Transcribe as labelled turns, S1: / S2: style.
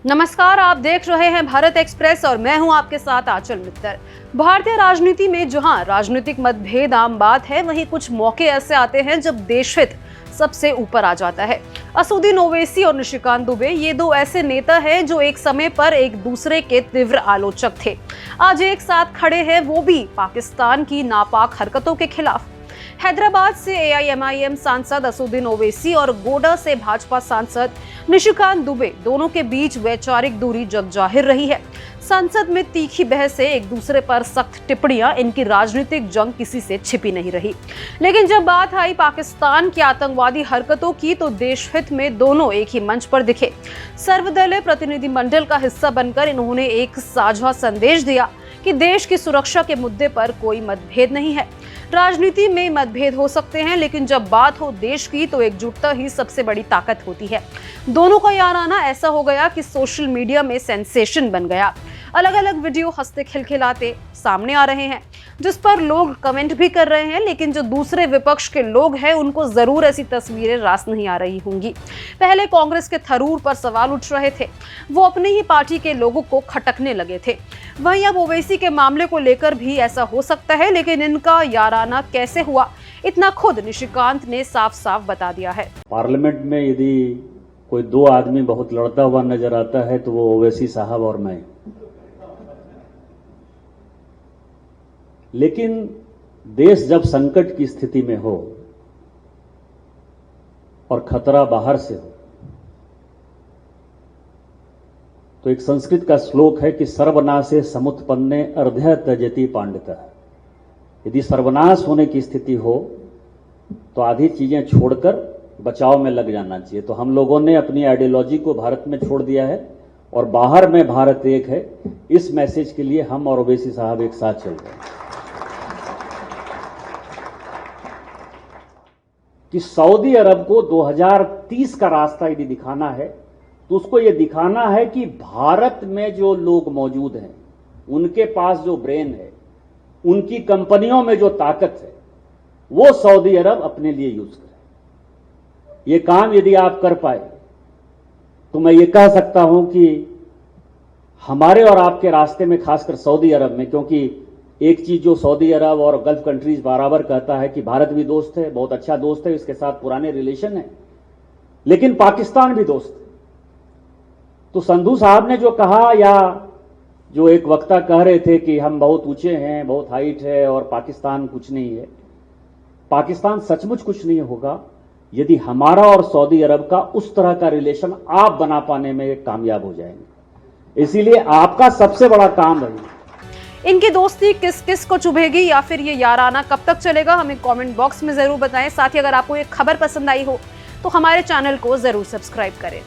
S1: नमस्कार, आप देख रहे हैं भारत एक्सप्रेस और मैं हूं आपके साथ आंचल मित्तर। भारतीय राजनीति में जहां राजनीतिक मतभेद आम बात है, वहीं कुछ मौके ऐसे आते हैं जब देशहित सबसे ऊपर आ जाता है। असदुद्दीन ओवैसी और निशिकांत दुबे ये दो ऐसे नेता हैं जो एक समय पर एक दूसरे के तीव्र आलोचक थे। आज एक साथ खड़े हैं, वो भी पाकिस्तान की नापाक हरकतों के खिलाफ। हैदराबाद से एआईएमआईएम सांसद असदुद्दीन ओवैसी और गोडा से भाजपा सांसद निशिकांत दुबे दोनों के बीच वैचारिक दूरी जग जाहिर रही है। संसद में तीखी बहस से एक दूसरे पर सख्त टिप्पणियां, इनकी राजनीतिक जंग किसी से छिपी नहीं रही। लेकिन जब बात आई पाकिस्तान की आतंकवादी हरकतों की, तो देशहित में दोनों एक ही मंच पर दिखे। सर्वदलीय प्रतिनिधिमंडल का हिस्सा बनकर इन्होंने एक साझा संदेश दिया कि देश की सुरक्षा के मुद्दे पर कोई मतभेद नहीं है। राजनीति में मतभेद हो सकते हैं, लेकिन जब बात हो देश की, तो एकजुटता ही सबसे बड़ी ताकत होती है। दोनों का याराना ऐसा हो गया कि सोशल मीडिया में सेंसेशन बन गया। अलग अलग वीडियो हंसते खिलखिलाते सामने आ रहे हैं, जिस पर लोग कमेंट भी कर रहे हैं, लेकिन जो दूसरे विपक्ष के लोग हैं उनको जरूर ऐसी तस्वीरें रास नहीं आ रही होंगी। पहले कांग्रेस के थरूर पर सवाल उठ रहे थे, वो अपनी ही पार्टी के लोगों को खटकने लगे थे। वहीं अब ओवैसी के मामले को लेकर भी ऐसा हो सकता है, लेकिन इनका याराना कैसे हुआ, इतना खुद निशिकांत ने साफ साफ बता दिया है।
S2: पार्लियामेंट में यदि कोई दो आदमी बहुत लड़ता हुआ नजर आता है तो वो ओवैसी साहब और मैं। लेकिन देश जब संकट की स्थिति में हो और खतरा बाहर से हो, तो एक संस्कृत का श्लोक है कि सर्वनाशे समुत्पन्ने अर्ध्य त्यजति पांडितः। यदि सर्वनाश होने की स्थिति हो तो आधी चीजें छोड़कर बचाव में लग जाना चाहिए। तो हम लोगों ने अपनी आइडियोलॉजी को भारत में छोड़ दिया है और बाहर में भारत एक है। इस मैसेज के लिए हम और ओवैसी साहब एक साथ चल रहे हैं कि सऊदी अरब को 2030 का रास्ता यदि दिखाना है तो उसको यह दिखाना है कि भारत में जो लोग मौजूद हैं, उनके पास जो ब्रेन है, उनकी कंपनियों में जो ताकत है, वो सऊदी अरब अपने लिए यूज करे। ये काम यदि आप कर पाए तो मैं ये कह सकता हूं कि हमारे और आपके रास्ते में, खासकर सऊदी अरब में, क्योंकि एक चीज जो सऊदी अरब और गल्फ कंट्रीज बराबर कहता है कि भारत भी दोस्त है, बहुत अच्छा दोस्त है, इसके साथ पुराने रिलेशन है, लेकिन पाकिस्तान भी दोस्त है। तो संधू साहब ने जो कहा, या जो एक वक्ता कह रहे थे कि हम बहुत ऊंचे हैं, बहुत हाइट है और पाकिस्तान कुछ नहीं है, पाकिस्तान सचमुच कुछ नहीं होगा यदि हमारा और सऊदी अरब का उस तरह का रिलेशन आप बना पाने में कामयाब हो जाएंगे। इसीलिए आपका सबसे बड़ा काम है।
S1: इनकी दोस्ती किस किस को चुभेगी या फिर ये याराना कब तक चलेगा, हमें कमेंट बॉक्स में जरूर बताएं। साथ ही अगर आपको ये खबर पसंद आई हो तो हमारे चैनल को जरूर सब्सक्राइब करें।